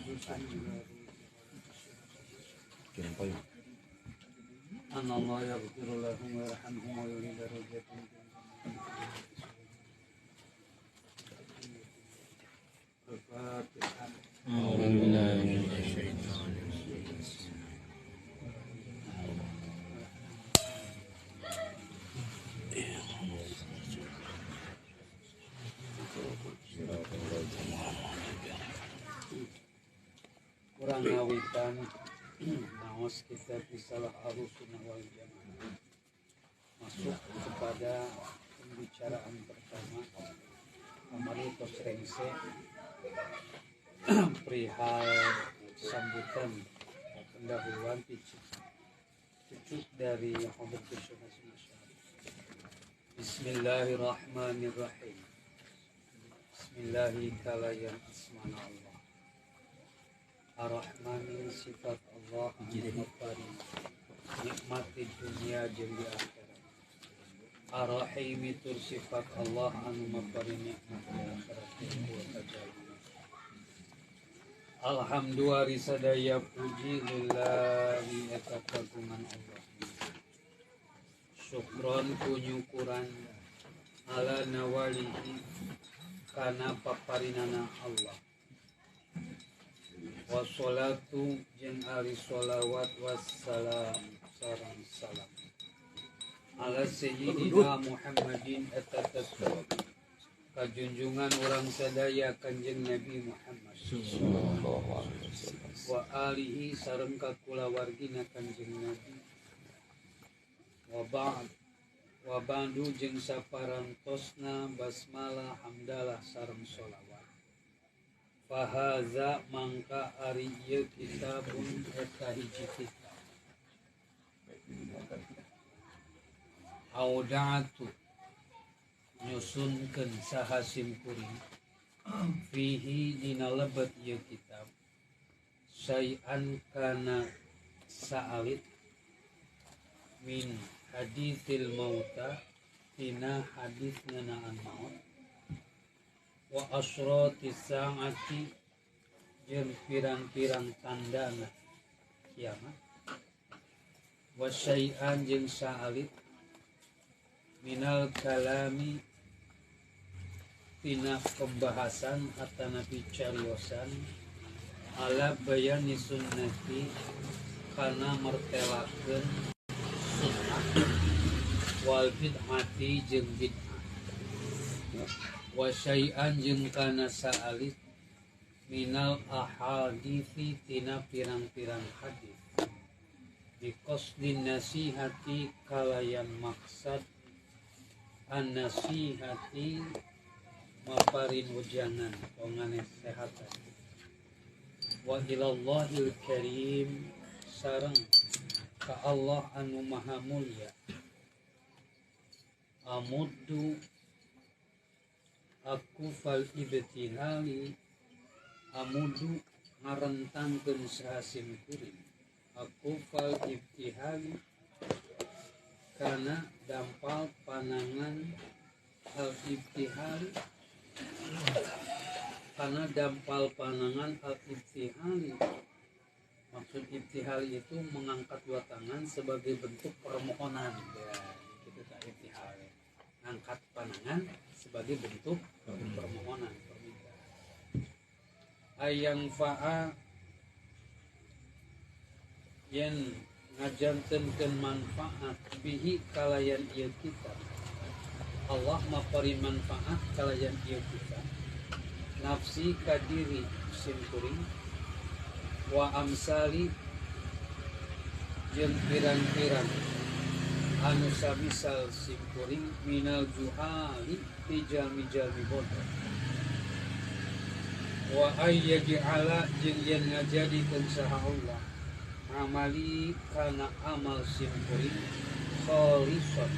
Kirim payung. Allah yaghfiru lahum wa yarhamhum wa yulid darajatihim. Kurang ngawitan naos kita bisalah Ahlussunnah wal Jamaah masuk kepada pembicaraan pertama kamari tos rengse perihal sambutan pendahuluan cucuk dari Muhammad Bismillahirrahmanirrahim. Bismillahirrahmanirrahim. Asmana Allah Ar-Rahmani sifat Allah Al-Muqtari nikmat di dunia jeung di akhirat. Ar-Rahim itu sifat Allah anu mapari nikmat di akhirat. Alhamdulillah sadaya puji lillahi eta kagungan Allah. Syukron kunyukuran ala nawalihi kana paparinana Allah. Wassalatu jeung ari sholawat wassalam sareng salam ala sayyidina Muhammadin eta tetep kajunjungan urang sadaya Kanjeng Nabi Muhammad sallallahu alaihi wasallam wa alihi sareng kulawargina Kanjeng Nabi wa ba'du jeung saparantosna basmalah hamdalah sareng sholawat. Fahaza mangka ari ieu kitabun eta hiji kitab. Auda'atu nyusunkeun saha simkuring fihi dina lebet ieu kitab syai'an kana sa'alit min haditsil mauta tina hadis ngenaan maut wa asrati sa'ati jeung pirang-pirang tandana kiamat wa syai'an jeung sa'alit minal kalami tina pembahasan atana picariosan ala bayani sunnati kana mertelakeun sunnah wal bid'ati jeung bid'ah wa syai'an jeung kana sa'alit minal ahadithi tina pirang-pirang hadis biqasdin nasihati kalayan maksad an nasihati maparin ujangan pongane sehatan wa ilallahil karim sareng ka Allah anu maha mulia amuddu aku fal ibtihali amudu ngarentangkeun sahasim kuring aku fal ibtihali kana dampal panangan al ibtihali kana dampal panangan al ibtihali maksud ibtihali itu mengangkat dua tangan sebagai bentuk permohonan ya gitu tak ibtihali angkat panangan sebagai bentuk permohonan permintaan ayang fa'a yen ngajantenkeun manfaat bihi kalayan ieu kitab Allah mapari manfaat kalayan ieu kitab nafsi kadiri simkuring wa amsali jeung pirang-pirang anu samisal simkuring minal juhali jalmi-jalmi bodoh wa ayyaj'ala jeung yen ngajadikeun saha Allah amali kana amal simkuring khalisan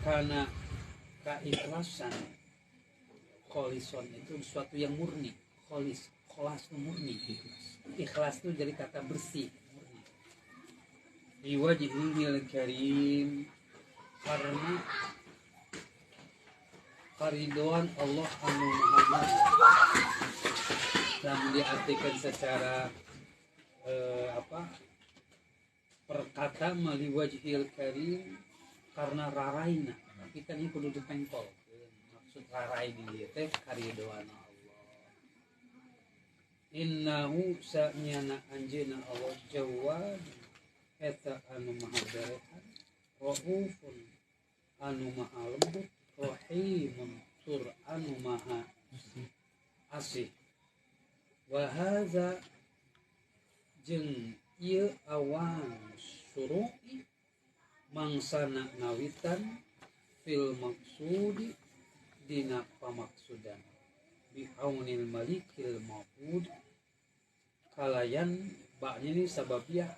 kana keikhlasan. Khalisan itu sesuatu yang murni, kholas itu murni, ikhlas itu jadi kata bersih. Iwajihil karim, karena karidoan Allah anu maha mulia. namun diartikan secara perkata mali wajhil karim karena raraina, tapi kan ini kudu dipengkol. Maksud rarai di teh karidoana Allah. Innahu sa'nyana anjeuna Allah jawad eta anu maha berehan, raufun anu maha lembut, rahimun tur anu maha asih. Wa hadza jeung ieu awan suru'i mangsana nawitan fil maksudi dina pamaksudan bi aunil malikil ma'bud kalayan baknya ini sababiah.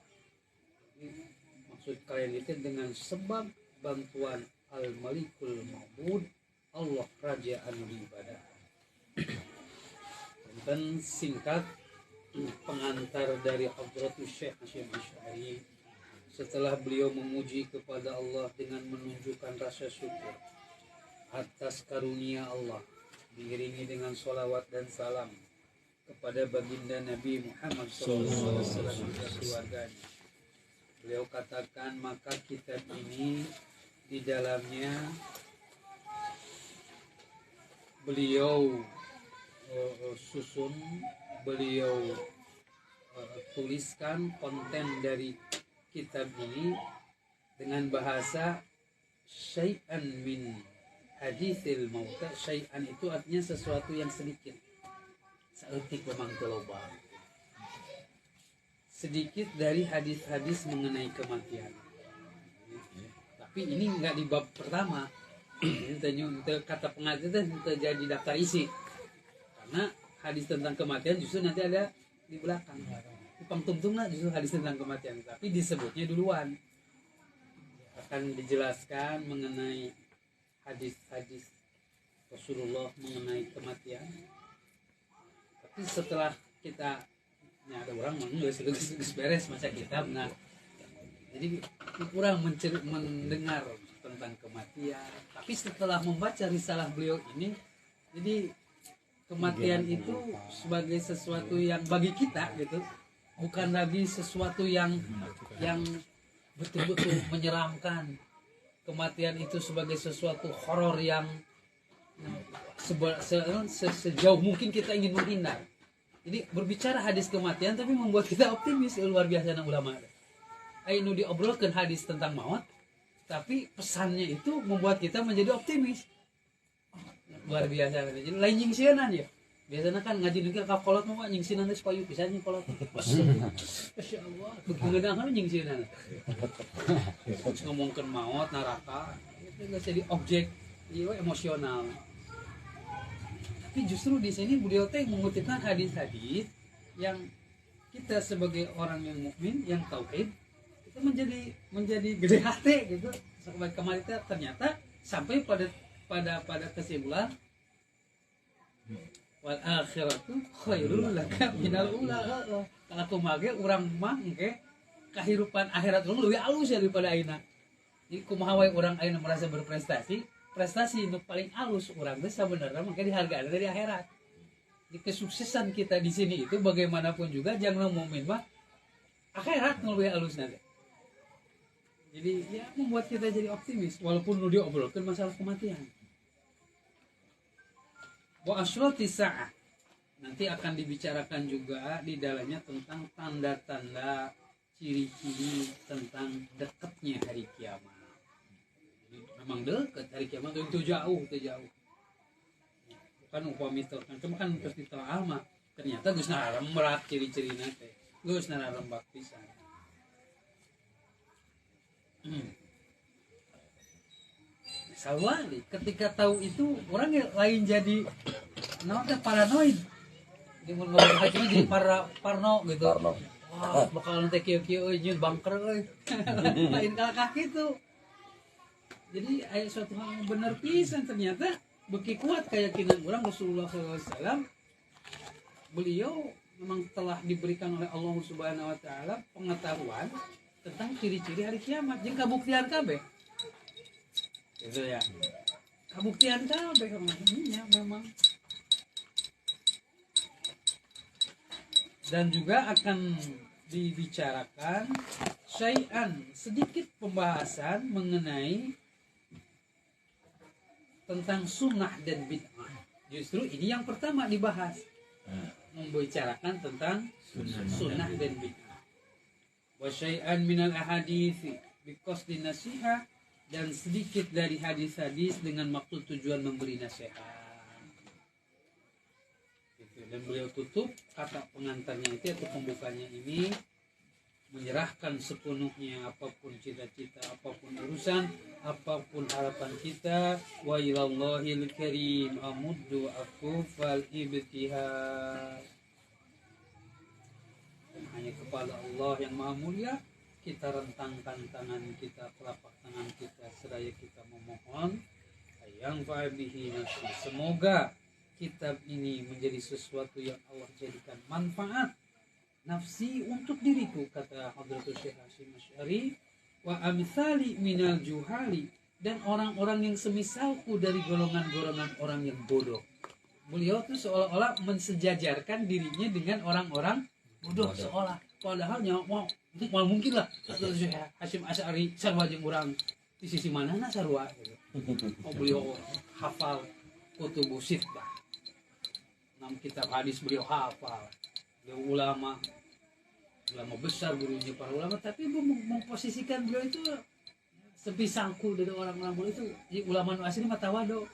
Maksud kalian itu dengan sebab bantuan al malikul ma'bud, Allah raja anu diibadah. Dan singkat pengantar dari Hadratus Syekh Hasyim Asy'ari setelah beliau memuji kepada Allah dengan menunjukkan rasa syukur atas karunia Allah, diiringi dengan sholawat dan salam kepada baginda Nabi Muhammad SAW dan keluarganya. Beliau katakan, maka kitab ini di dalamnya beliau susun, beliau tuliskan konten dari kitab ini dengan bahasa syai'an min haditsil mauta. Syai'an itu artinya sesuatu yang sedikit, saeutik memang loba, sedikit dari hadis-hadis mengenai kematian. Tapi ini enggak di bab pertama. Kata pengajar itu jadi daftar isi, karena hadis tentang kematian justru nanti ada di belakang. Di pangtumtumlah justru hadis tentang kematian, tapi disebutnya duluan. Akan dijelaskan mengenai hadis-hadis Rasulullah mengenai kematian. Tapi setelah kita ada orang mengeluh beres masa kitab, nah jadi kurang mendengar tentang kematian. Tapi setelah membaca risalah beliau ini, jadi kematian itu sebagai sesuatu yang bagi kita gitu, bukan lagi sesuatu yang betul-betul menyeramkan. Kematian itu sebagai sesuatu horor yang sejauh mungkin kita ingin menghindar. Jadi berbicara hadis kematian tapi membuat kita optimis. Luar biasa na ulama. Ainu diobrolkan hadis tentang maut, tapi pesannya itu membuat kita menjadi optimis. Luar biasa. Jadi lain nyingsianan ya. Biasanya kan ngaji juga ka kolot mah nyingsianan teh supaya bisa nying kolot. Masyaallah, begeudang nyingsianan. Ngomongkeun maut, neraka, itu enggak jadi objek ieu emosional. Tapi justru di sini beliau teh mengutipkan hadis-hadis yang kita sebagai orang yang mukmin, yang tauhid, itu menjadi gede hati gitu. Sampai kemarin ternyata sampai pada kesimpulan wal akhiratu khairul laka minal ula. Kalau kumaha urang mah engke kehidupan akhirat urang leuwih alus daripada ayeuna. Jadi kumaha wae urang ayeuna merasa berprestasi, prestasi nu paling alus urang teh sabenerna mah dihargaan dari akhirat. Di kesuksesan kita di sini itu bagaimanapun juga jangan mukmin mah akhirat nu leuwih alus nanti. Jadi ya membuat kita jadi optimis walaupun nu diobrolkeun masalah kematian. Wa asyrati sa'ah, nanti akan dibicarakan juga di dalamnya tentang tanda-tanda ciri-ciri tentang dekatnya hari kiamat. Jadi, memang dekat hari kiamat itu jauh. Bukan upami kan cuma kan terus ditelaah mah ternyata geus narembak ciri-cirina teh. Geus narembak pisan. Sawali ketika tahu itu orang lain jadi namanya paranoid. Dia mau ngomong haji jadi parno gitu. Wah, bakal nanti kieu-kieu jeung bangker euy. Lain kalakah gitu. Jadi aya suatu hal yang benar pisan ternyata beki kuat keyakinan orang Rasulullah SAW. Beliau memang telah diberikan oleh Allah Subhanahu wa taala pengetahuan tentang ciri-ciri hari kiamat jeung kabuktian kabeh. Itu ya kabuktian kabeh kemana memang Dan juga akan dibicarakan syai'an, sedikit pembahasan mengenai tentang sunnah dan bid'ah. Justru ini yang pertama dibahas, membicarakan tentang sunnah dan bid'ah. Wa syai'an minal ahadithi biqasdi nasiha, dan sedikit dari hadis-hadis dengan maksud tujuan memberi nasihat. Dan beliau tutup kata pengantarnya itu atau pembukanya ini, menyerahkan sepenuhnya apapun cita-cita, apapun urusan, apapun harapan kita, wa ilallahil karim amuddu akufal ibtihar. Hanya kepada Allah yang maha mulia kita rentangkan tangan kita, telapak tangan kita, seraya kita memohon yang fa'abihi nafsi. Semoga kitab ini menjadi sesuatu yang Allah jadikan manfaat nafsi untuk diriku, kata Hadratus Syekh Hasyim Asy'ari, wa amsali minal juhali, dan orang-orang yang semisalku dari golongan-golongan orang yang bodoh. Beliau tuh seolah-olah mensejajarkan dirinya dengan orang-orang bodoh, seolah padahal nyawa mau mungkin lah Hadratus Syekh Hasyim Asy'ari sarua jeung urang di sisi manana sarua gitu. Beliau hafal kutubus sittah, 6 kitab hadis beliau hafal. Beliau ulama besar, gurunya para ulama, tapi memposisikan beliau itu sepisangku dari orang-orang bodoh itu. Ulama nu asli mah tawado,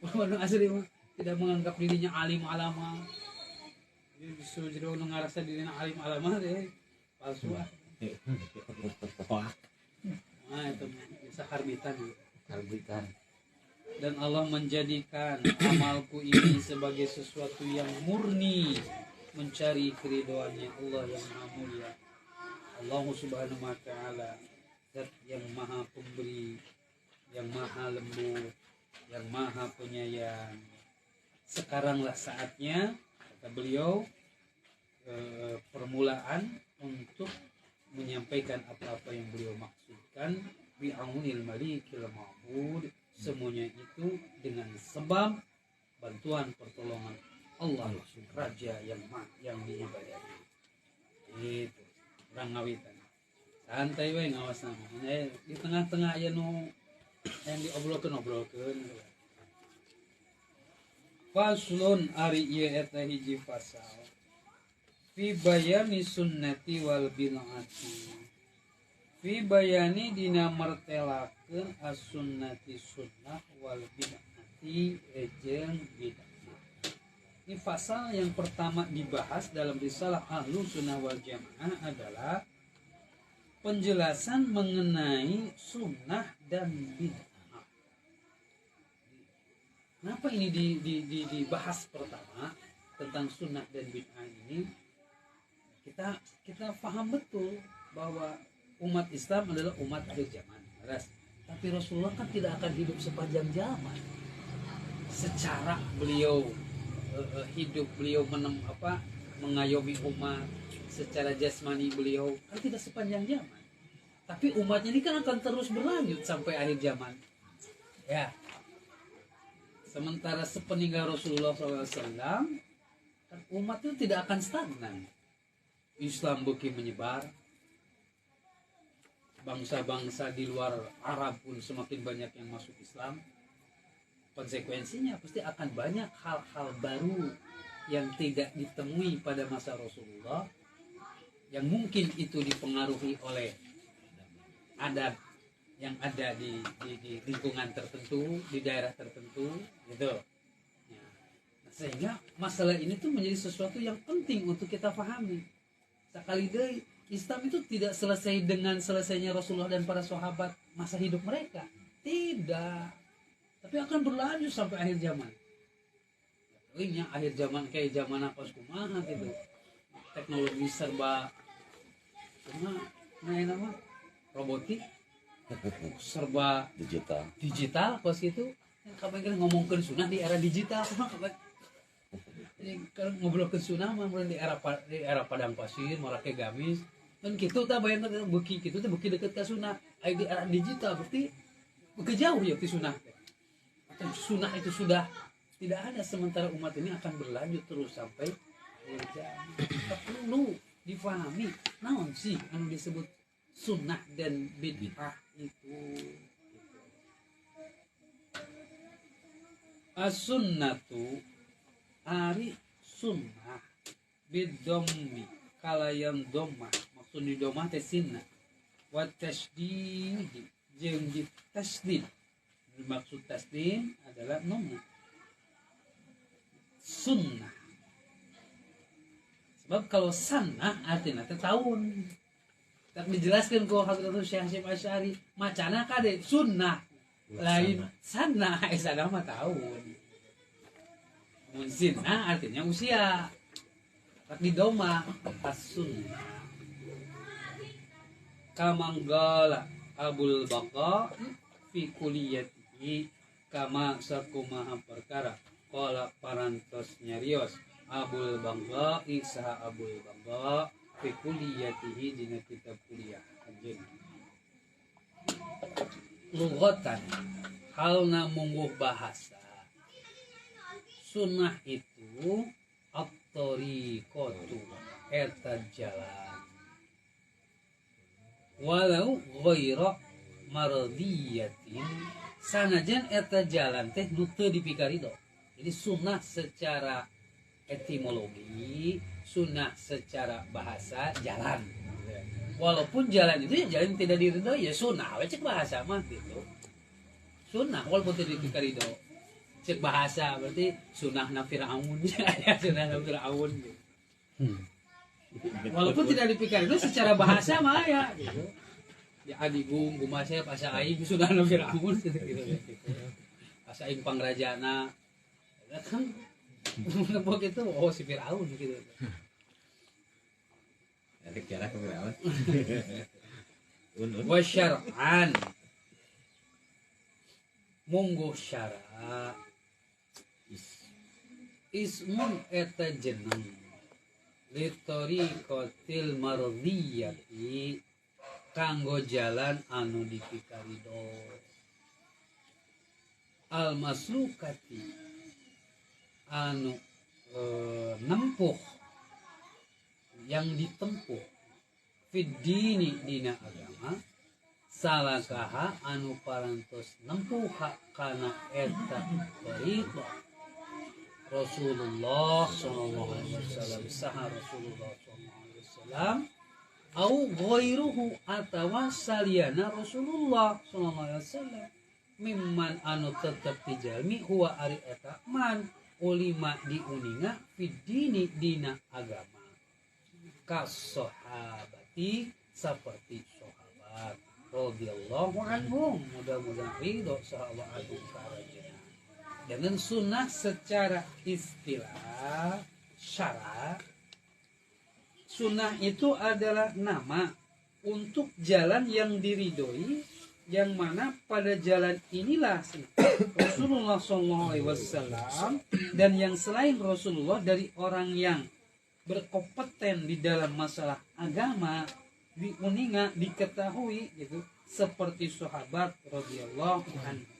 ulama nu asli mah tidak menganggap dirinya alim alama. Dia justru nu ngarasa dirinya alim alama deh palsu. Nah itu bisa karbitan. Dan Allah menjadikan amalku ini sebagai sesuatu yang murni, mencari keridhaannya Allah yang maha mulia. Allah subhanahu wa ta'ala, zat yang maha pemberi, yang maha lembut, yang maha penyayang. Sekaranglah saatnya, kata beliau, permulaan untuk menyampaikan apa-apa yang beliau maksudkan, bi'aunil malikil ma'bud, semuanya itu dengan sebab bantuan pertolongan Allah, Raja yang diibadahi. Itu orang ngawitan. Santai we ngawas nama. Di tengah-tengah aya nu yang diobrolkeun. Faslun ari ieu eta hiji fasal. Fi bayani sunnati wal bid'ati. Fi bayani dina martelakeun as-sunnati sunnah wal bid'ati jeung bid'ah. Ini pasal yang pertama dibahas dalam risalah Ahlus Sunnah wal Jamaah adalah penjelasan mengenai sunnah dan bid'ah. Kenapa ini dibahas pertama tentang sunnah dan bid'ah ini? Kita paham betul bahwa umat Islam adalah umat akhir zaman. Tapi Rasulullah kan tidak akan hidup sepanjang zaman. Secara beliau hidup, beliau mengayomi umat, secara jasmani beliau kan tidak sepanjang zaman. Tapi umatnya ini kan akan terus berlanjut sampai akhir zaman. Ya. Sementara sepeninggal Rasulullah SAW, kan umat itu tidak akan stagnan. Islam beki menyebar. Bangsa-bangsa di luar Arab pun semakin banyak yang masuk Islam. Konsekuensinya pasti akan banyak hal-hal baru yang tidak ditemui pada masa Rasulullah, yang mungkin itu dipengaruhi oleh adat yang ada di lingkungan tertentu, di daerah tertentu, gitu. Ya. Sehingga masalah ini tuh menjadi sesuatu yang penting untuk kita pahami. Sekali deui, Islam itu tidak selesai dengan selesainya Rasulullah dan para sahabat masa hidup mereka. Tidak. Tapi akan berlanjut sampai akhir zaman. Ini akhir zaman kayak zaman apa kumaha gitu. Teknologi serba nama robotik, serba digital pas itu. Kapan kita ngomongin sunnah di era digital, kalau ngobrolkeun sunnah mah di era padang pasir, marake gamis. Dan kitu tah bayangkeun beuki kitu teh beuki deukeut ka sunnah. Aya di era digital berarti beuki jauh ya ti sunnah. Sunnah itu sudah tidak ada, sementara umat ini akan berlanjut terus sampai perlu difahami naon sih anu disebut sunnah dan bid'ah itu. As-sunnatu ari sunnah bidommi kalayan domah maksud di domah teh sinna wa tasdid jeung di tasdid. Maksud tasdid adalah nomna sunnah. Sebab kalau sanah artinya teh tahun. Tak dijelaskan ku Hadratus Syekh Hasyim Asy'ari macana kade sunnah lain sanah sana mah tahun. Mun sinah artinya usia. Tak didoma as-sunnah. Kamanggala Abul Baqa fi kulliyatihi kama sakumaha perkara qala parantos nyarios Abul Baqa isa Abul Baqa fi kulliyatihi dina kitab kuliah anjeun. Lughatan halna mungguh bahasa sunnah itu at-tariqatu eta jalan walau ghaira mardiyatin sanajan eta jalan teh nu teu dipikarido. Jadi sunnah secara etimologi, sunnah secara bahasa jalan. Walaupun jalan itu ya jalan tidak diridhoi ya sunnah, cek bahasa mah gitu. Sunnah walaupun tidak dipikarido. Cek bahasa berarti sunnahna Firaun ya sunnahna Firaun gitu. Walaupun tidak dipikarido secara bahasa mah ya gitu. Ya adigung gumasnya asa aing sunnahna Firaun gitu. Asa aing pangrajana. Kan nepok itu oh si Firaun gitu. Ada kira ke Firaun. Wa syar'an mungguh syara ismun eta jeneng litoriqatil mardiyati kanggo jalan anu dipikarido al maslukati anu nempuh yang ditempuh fiddini dina agama salakaha anu parantos nempuh kana eta tariqah Rasulullah sallallahu alaihi wasallam saha Rasulullah sallallahu alaihi wasallam au ghairuhu atawa saliyana Rasulullah sallallahu alaihi wasallam mimman anu tetep dijalmi huwa ari eta man ulima diuninga fiddini dina agama kas sahabati seperti sahabat radhiyallahu anhum mudah-mudahan ridho sahabat agung karajana. Dengan sunnah secara istilah syara, sunnah itu adalah nama untuk jalan yang diridhoi, yang mana pada jalan inilah Rasulullah SAW dan yang selain Rasulullah dari orang yang berkompeten di dalam masalah agama diuninga diketahui gitu seperti sahabat radhiyallahu anhu.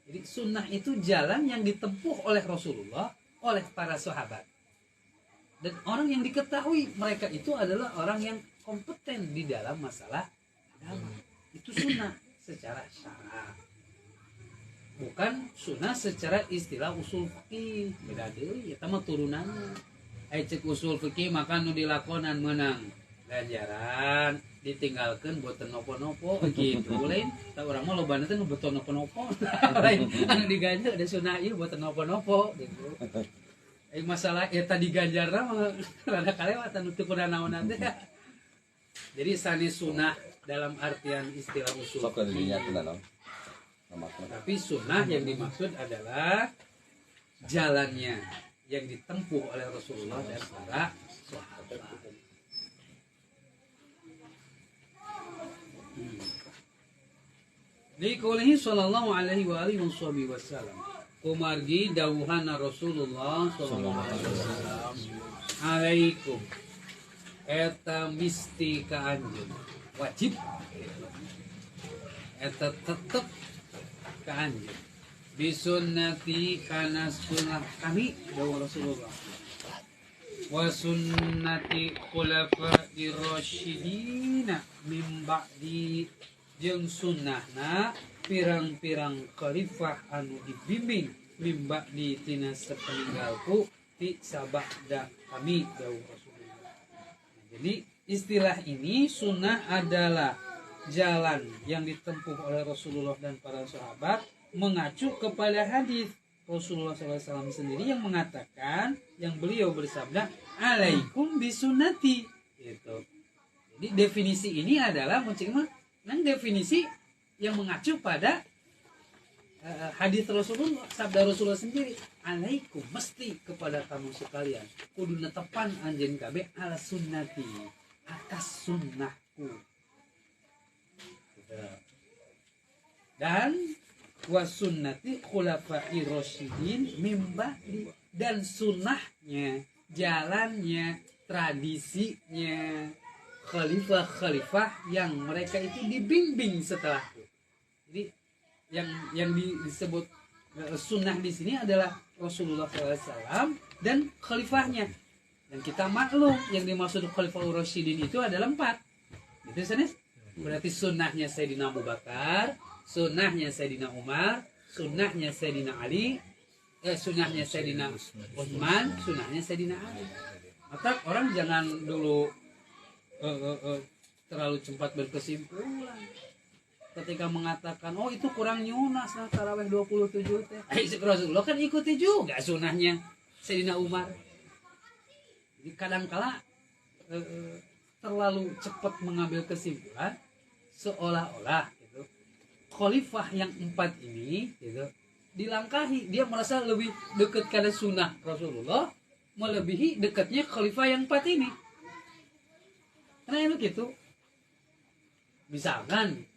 Jadi sunnah itu jalan yang ditempuh oleh Rasulullah, oleh para sahabat. Dan orang yang diketahui mereka itu adalah orang yang kompeten di dalam masalah agama. Itu sunnah secara syara. Bukan sunnah secara istilah usul fikih. Beda deui eta mah turunanna. Cek usul fikih maka nu dilakonan menang. Ganjaran ditinggalkan buat nopo-nopo gitu lain tak orang mah lobana teh nu buat nopo-nopo lain anu diganjar ada sunah ieu buat nopo-nopo gitu masalah eta diganjar mah rada kalewatan teu kudu naonan teh. Jadi sanes sunah dalam artian istilah usul tapi sunnah yang dimaksud adalah jalannya yang ditempuh oleh Rasulullah dan para sahabat. Liqaulihi sallallahu alaihi wa alihi wasallam kumargi dawuhana Rasulullah sallallahu alaihi wasallam alaikum eta misti ka anjeun wajib eta tetep ka anjeun bisunnati kana sunnah kami dawuh Rasulullah wa sunnati khulafa'ir rasyidin min ba'di jeung sunnahna pirang-pirang khalifah anu dibimbing min ba'di tina sapeninggalku ti sabada kami jauh Rasulullah. Jadi istilah ini sunnah adalah jalan yang ditempuh oleh Rasulullah dan para sahabat mengacu kepada hadis Rasulullah SAW sendiri yang mengatakan, yang beliau bersabda, alaikum bisunnati. Gitu. Jadi definisi ini adalah definisi yang mengacu pada hadis Rasulullah, sabda Rasulullah sendiri. Alaikum, mesti kepada kamu sekalian. Kudu netepan anjeun kabeh ala sunnati, atas sunnahku. Dan wasunnati khulafai rasyidin mim ba'di, dan sunnahnya, jalannya, tradisinya khalifah-khalifah yang mereka itu dibimbing setelahku. Jadi yang disebut sunnah di sini adalah Rasulullah SAW dan khalifahnya. Dan kita maklum yang dimaksud khalifah rasyidin itu adalah 4. Itu sanes. Berarti sunnahnya Sayyidina Abu Bakar, sunnahnya Sayyidina Umar, sunnahnya Sayyidina Ali, sunnahnya Sayyidina Utsman, sunnahnya Sayyidina Ali. Maka orang jangan dulu terlalu cepat berkesimpulan ketika mengatakan oh itu kurang nyunas nah tarawih 27 teh. Rasulullah kan ikuti juga sunnahnya Sayyidina Umar. Jadi kadangkala terlalu cepat mengambil kesimpulan seolah-olah gitu khalifah yang 4 ini gitu dilangkahi, dia merasa lebih dekat kepada sunnah Rasulullah melebihi dekatnya khalifah yang 4 ini. Karena itu gitu. Misalkan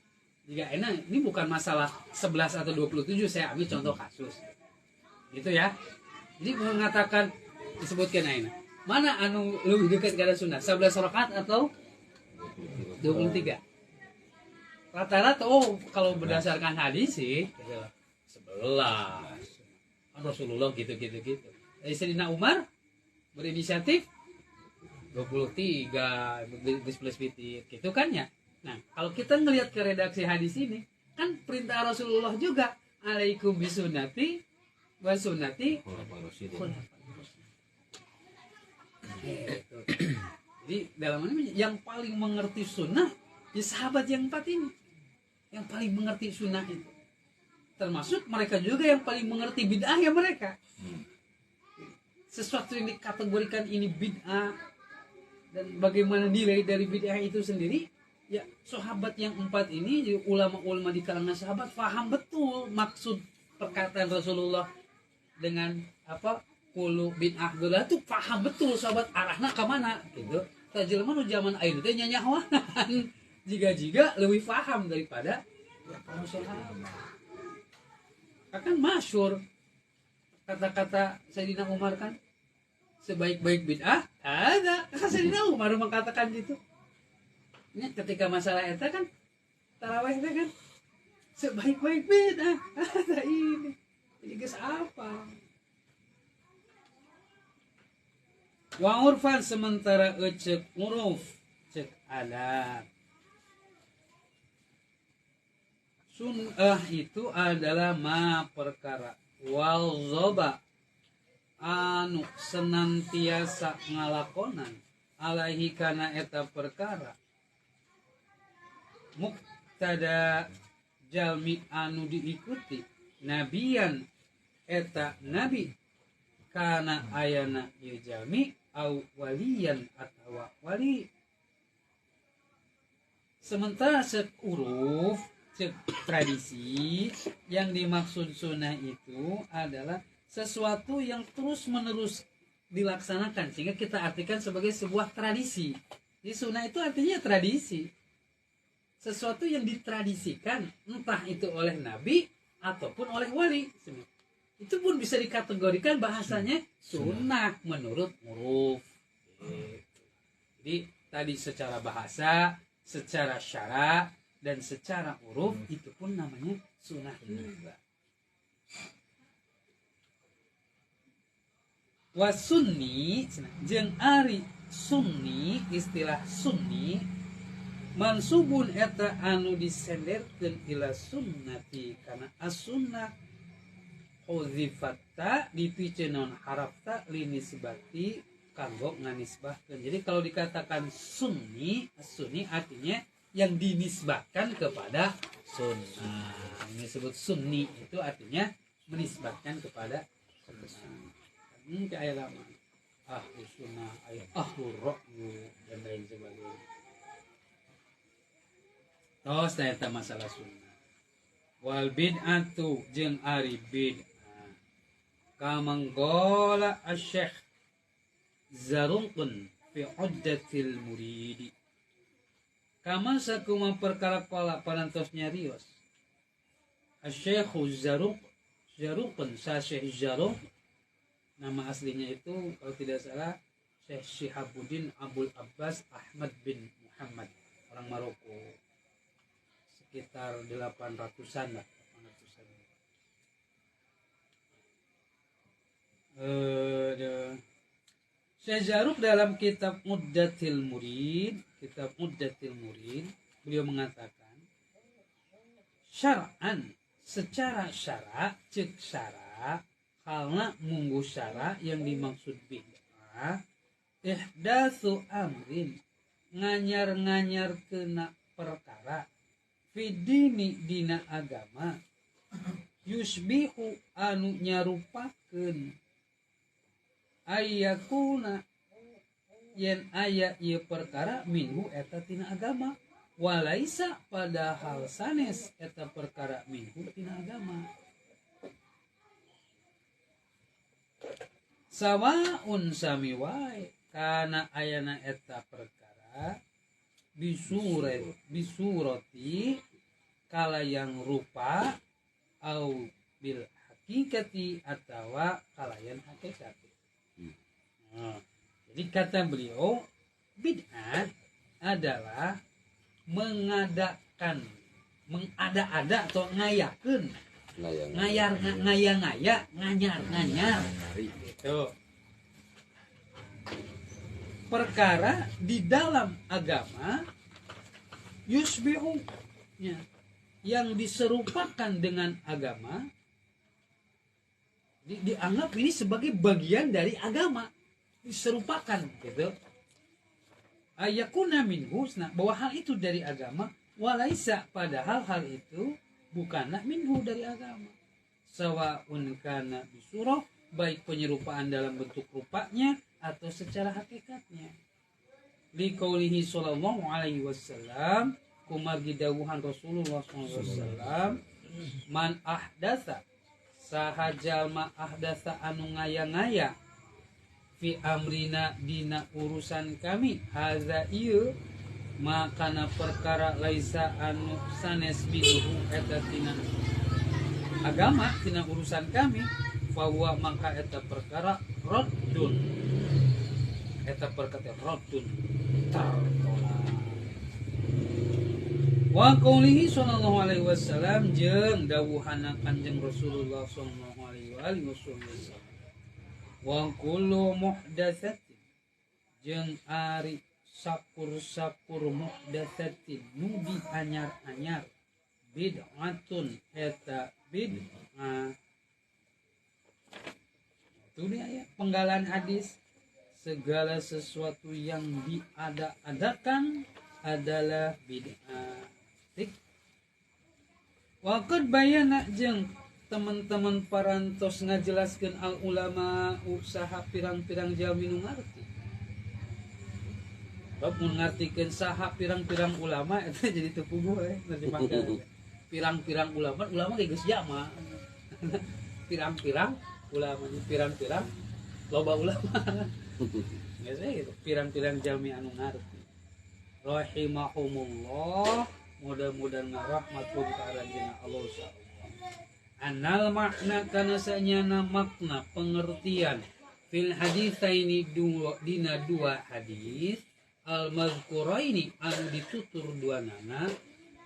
jika ini bukan masalah 11 atau 27, saya ambil contoh kasus gitu ya. Jadi mengatakan disebutkan ini mana anu lebih dekat kepada sunnah, 11 rakaat atau 23? Rata-rata kalau berdasarkan hadis sih 11. Rasulullah gitu. Sayyidina Umar berinisiatif 23 plus bitir gitu kan ya. Nah, kalau kita ngelihat ke redaksi hadis ini kan perintah Rasulullah juga alaikum bisunnati wa sunnati Jadi dalam ini yang paling mengerti sunnah ya sahabat yang 4 ini, yang paling mengerti sunnah itu. Termasuk mereka juga yang paling mengerti bid'ah ya mereka. Sesuatu yang dikategorikan ini bid'ah dan bagaimana nilai dari bid'ah itu sendiri, ya sahabat yang 4 ini, ulama-ulama di kalangan sahabat paham betul maksud perkataan Rasulullah dengan apa? Kulu bid'ah geula tuh paham betul sahabat arahna ka mana gitu. Tajelma nu zaman ayeuna teh nyanyahoan. Jiga-jiga lebih paham daripada ya para sahabat. Akan masyhur kata-kata Sayyidina Umar kan sebaik-baik bid'ah ada. Sayyidina Umar mengatakan gitu. Ini ketika masalah eta kan tarawih teh kan sebaik-baik bid'ah ada ini. Jadi geus apa? Wa urfan sementara cek uruf cek adat. Sunnah itu adalah ma perkara wal zoba anu senantiasa ngalakonan alaihi kana eta perkara muktada jalmi anu diikuti nabiyan eta nabi kana ayana ieu jalmi au waliyan atawa wali. Sementara cek uruf cek tradisi yang dimaksud sunnah itu adalah sesuatu yang terus menerus dilaksanakan sehingga kita artikan sebagai sebuah tradisi. Jadi sunnah itu artinya tradisi, sesuatu yang ditradisikan entah itu oleh nabi ataupun oleh wali. Itu pun bisa dikategorikan bahasanya sunnah menurut uruf. Jadi tadi secara bahasa, secara syara, dan secara uruf itu pun namanya sunnah juga. Wa sunni jeung ari sunni, istilah sunni mansubun eta anu disenderkeun ila sunnati kana as-sunnah hudzifatta dipiceun harafta linisbati kanggo nganisbahkeun. Jadi kalau dikatakan sunni, sunni artinya yang dinisbahkan kepada sunnah. Ini disebut sunni, itu artinya menisbahkan kepada sunnah. Ini ayat lama. Ahlu sunnah, ayat ahlu ra'yu dan lain sebagainya. Terus eta masalah sunnah. Wal bid'atu jeung ari bid'ah. Kamanggola asy-syekh Zarunqun fi uddatil muridi. Kama sakuma perkara pala parantos nyarios. Asy-syekh Zarunqun sa Syekh Zarunq, nama aslinya itu kalau tidak salah Syekh Syihabuddin Abul Abbas Ahmad bin Muhammad, orang Maroko, sekitar 800-an lah. Syekh Zarunq dalam kitab Muddatil Murid, beliau mengatakan syar'an, secara syara, cek syara, karena munggu syara yang dimaksud bid'ah ihdatsu amrin, nganyar kena perkara fidini dina agama yusbihu anu nyarupakeun ayakuna yen aya ieu perkara minhu eta tina agama walaisa padahal sanes eta perkara minhu tina agama. Sawaun sami wae kana ayana eta perkara bisurati kala yang rupa au bil hakikati atawa kalayan hakikat. Jadi kata beliau bid'ah adalah mengadakan, mengada-ada atau ngayakeun, nganyar gitu. Perkara di dalam agama yusbihu yang diserupakan dengan agama dianggap ini sebagai bagian dari agama, diserupakan gitu. Ayakuna minhu, bahwa hal itu dari agama, walaisa padahal hal itu bukanlah minhu dari agama. Sawaun kana bisurah, baik penyerupaan dalam bentuk rupanya atau secara hakikatnya. Liqaulihi sallallahu alaihi wasallam, kumargi dawuhan Rasulullah sallallahu alaihi wasallam, man ahdatsa sahajalma ahdatsa anu ngaya-ngaya fi amrina dina urusan kami haza ieu makana perkara laisa anu sanes minhu eta tina agama tina urusan kami fahuwa maka eta perkara raddun, eta perkara raddun tartolak. Wa qaulihi sallallahu alaihi wasallam jeung dawuhana Kanjeng Rasulullah sallallahu alaihi wasallam, wa kullu muhdatsatin jeung ari sakur-sakur muhdatsatin nu anyar-anyar bid'atun eta bid'ah. Itu nih ayat penggalan hadis, segala sesuatu yang diada-adakan adalah bid'ah. Waqad bayana jeung teman-teman parantos ngajelaskeun al ulama usaha pirang-pirang jalmi nu ngarti. Bab mun ngartikeun saha pirang-pirang ulama eta jadi teu puguh nerjemahkeun. Pirang-pirang ulama ge geus jama. Pirang-pirang ulama, pirang-pirang loba ulama. Geus gitu, pirang-pirang jalmi anu ngarti. Rahimahumullah, mudah-mudahan rahmatullah ka aranjeunna Allah subhanahu. Anal makna kana sanyana makna pengertian fil haditsaini dina dua hadis al mazkuraini anu ditutur duanana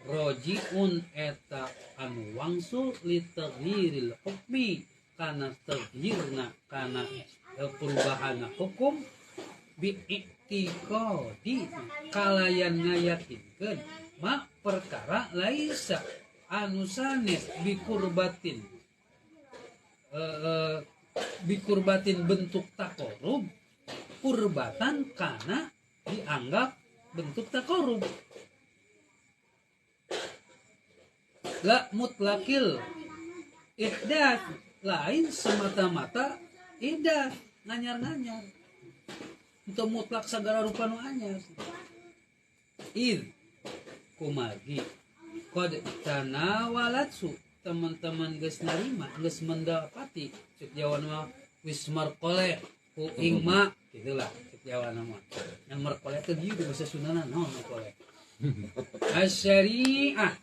rojiun eta anu wangsul li taghyiril hukmi kana taghyirna kana perubahan hukum biiktikadi kalayan ngayakinkeun mak perkara laisa anu sanes bikurbatin bentuk takorub kurbatan kana dianggap bentuk takorub la mutlakil ihdas lain semata-mata ihdas nganyar-nganyar untuk mutlak segala rupa nu anyar id kumagi kod tanawalatsu teman-teman geus narima geus mendapati cek jawan mah wis marqole ku ingma gitulah cek jawan mah yang marqole teh dieu bahasa Sundana naon marqole asyariah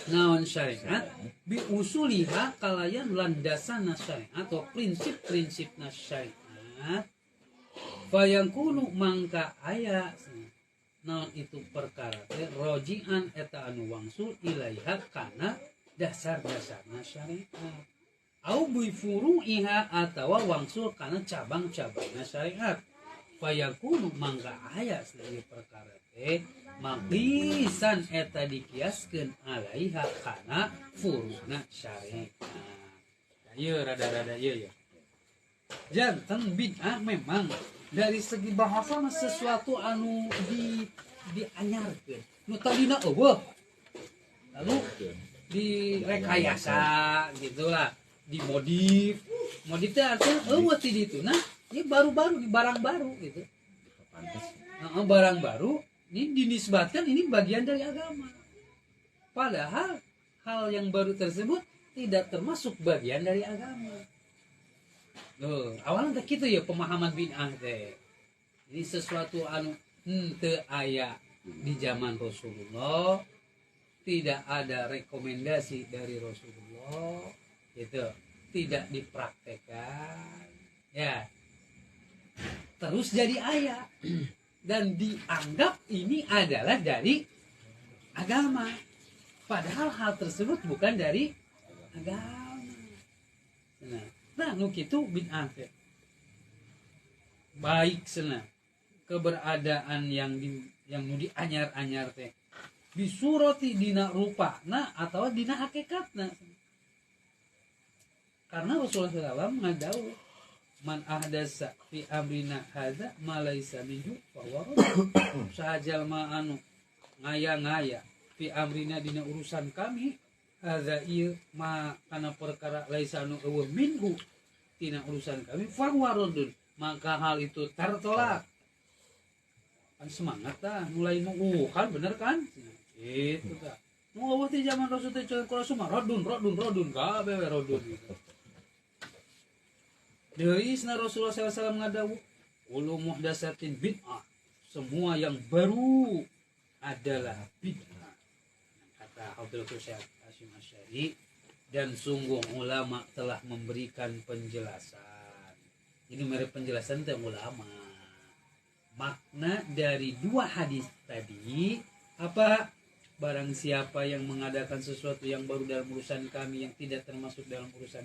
naon syariat bi usuliha kalayan landasana syariat atau prinsip-prinsipna syariat fayangkunu mangka aya naon itu perkara teh rojian eta anu wangsul ilaiha kana dasar-dasarna syariat au bi furu'iha atawa wangsul kana cabang-cabangna syariat fayakunu mangka aya ieu perkara teh maqisan eta dikiaskeun alaiha kana furu'na syariat. Ieu rada-rada ieu ya. Janten bid'ah memang dari segi bahasa sesuatu anu dianyarkeun nu tadina eueuh lalu direkayasa gitulah dimodif teh artinya eueuh ti ditu nah ieu baru-baru di barang baru gitu barang baru ini dinisbatkan ini bagian dari agama padahal hal yang baru tersebut tidak termasuk bagian dari agama. Awalnya tak gitu ya pemahaman bid'ah teh. Ini sesuatu anu teu aya di zaman Rasulullah, tidak ada rekomendasi dari Rasulullah, gitu, tidak dipraktekkan, ya. Terus jadi aya dan dianggap ini adalah dari agama, padahal hal tersebut bukan dari agama. Nah, nu kitu bid'ah teh. Baik cenah keberadaan yang nu dianyar-anyar teh bisurati dina rupana atau dina hakikatna. Karena Rasulullah SAW ngadau man ahdasa fi amrina hadza ma laisa minhu fa huwa sahajal ma anu ngaya-ngaya fi amrina dina urusan kami hadza ieu ma kana perkara laisa anu eueuh minhu tina urusan kami fa huwa raddun maka hal itu tertolak. Kan semangat tah mulai kan bener kan itu tah mau di zaman Rasul teh kalau semua raddun kabeh raddun gitu. Deui sana Rasulullah SAW ngadawu ulu muhdatsatin bid'ah semua yang baru adalah bid'ah kata Abdul Qasim Asy'ari dan sungguh ulama telah memberikan penjelasan. Ini mereka penjelasan tentang ulama. Makna dari dua hadis tadi apa? Barang siapa yang mengadakan sesuatu yang baru dalam urusan kami yang tidak termasuk dalam urusan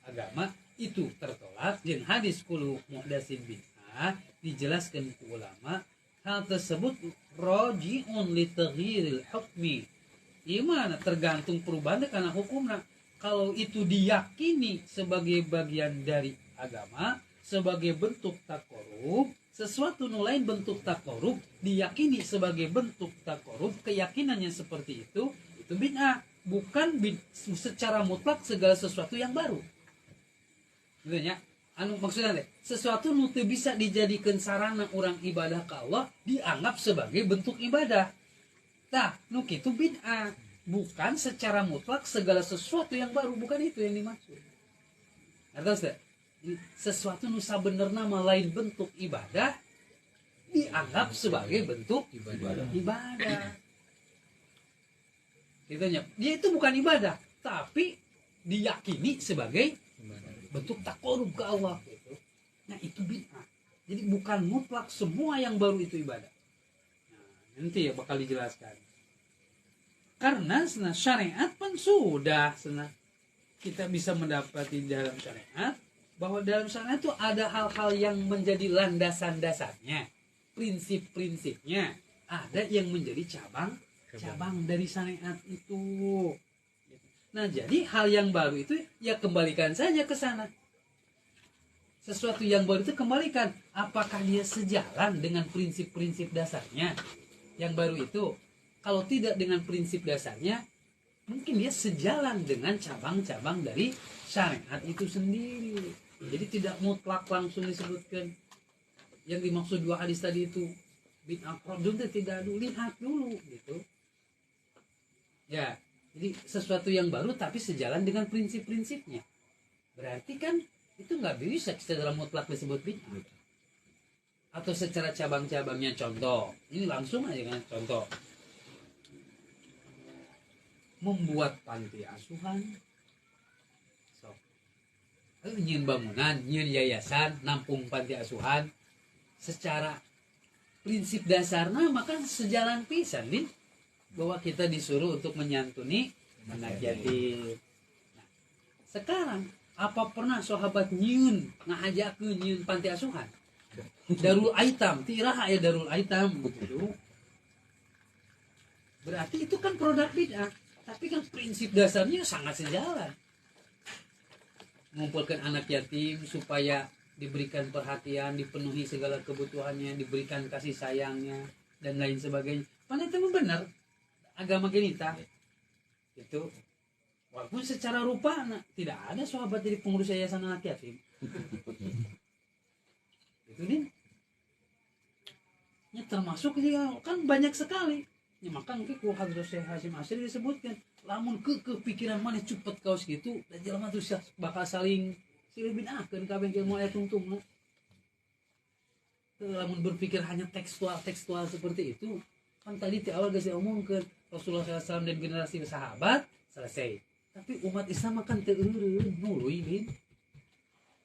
agama itu tertolak. Jeung hadis qulu muhdatsin bid'ah dijelaskan ke ulama hal tersebut raji'un li taghyiril hukmi. Gimana tergantung perubahan karena hukumnya. Kalau itu diyakini sebagai bagian dari agama, sebagai bentuk takorub, sesuatu lain bentuk takorub diyakini sebagai bentuk takorub, keyakinannya seperti itu bid'ah. Bukan secara mutlak segala sesuatu yang baru. Maksudnya, maksudnya sesuatu nu teu bisa dijadikan sarana orang ibadah ke Allah dianggap sebagai bentuk ibadah. Tah, nu kitu bid'ah. Bukan secara mutlak segala sesuatu yang baru, bukan itu yang dimaksud. Artinya sesuatu nu sabenerna mah lain bentuk ibadah dianggap sebagai bentuk ibadah. Ditanya, dia itu bukan ibadah, tapi diyakini sebagai bentuk takorub ke Allah gitu. Nah, itu bid'ah. Jadi bukan mutlak semua yang baru itu ibadah. Nah, nanti ya bakal dijelaskan. Karena syariat pun sudah kita bisa mendapati dalam syariat bahwa dalam sana itu ada hal-hal yang menjadi landasan dasarnya, prinsip-prinsipnya, ada yang menjadi cabang dari syariat itu. Nah, jadi hal yang baru itu ya kembalikan saja ke sana. Sesuatu yang baru itu kembalikan. Apakah dia sejalan dengan prinsip-prinsip dasarnya yang baru itu? Kalau tidak dengan prinsip dasarnya, mungkin dia sejalan dengan cabang-cabang dari syariat itu sendiri. Jadi tidak mutlak langsung disebutkan yang dimaksud dua hadis tadi itu bid'ah qardun, tidak dulu, lihat dulu gitu. Ya, jadi sesuatu yang baru tapi sejalan dengan prinsip-prinsipnya. Berarti kan itu nggak bisa secara mutlak disebut bid'ah. Atau secara cabang-cabangnya, contoh. Ini langsung aja kan contoh. Membuat panti asuhan. So. Nyin bangunan, nyin yayasan, nampung panti asuhan. Secara prinsip dasarnya maka sejalan pisan, Lin. Bahwa kita disuruh untuk menyantuni anak yatim. Nah, sekarang apa pernah sahabat nyun ngajak ke nyun panti asuhan? Darul Aitam, tirah ya Darul Aitam gitu. Berarti itu kan produk bid'ah, tapi kan prinsip dasarnya sangat sejalan. Mengumpulkan anak yatim supaya diberikan perhatian, dipenuhi segala kebutuhannya, diberikan kasih sayangnya dan lain sebagainya. Mana itu benar agama kita itu, walaupun secara rupa tidak ada sahabat jadi pengurus yayasan anak yatim itu nih ya, termasuk dia kan banyak sekali ya, maka mungkin ku Hadrat Syekh Hasyim Asy'ari disebutkan lamun kepikiran mana cepet kaos gitu dan jelema tuh bakal saling silih bid'ahkeun kabeh ilmu aya tungtung. Lamun berpikir hanya tekstual seperti itu kan tadi di awal geus diomongkeun Rasulullah SAW dan generasi sahabat selesai. Tapi umat Islam akan teureun nuluy Lin.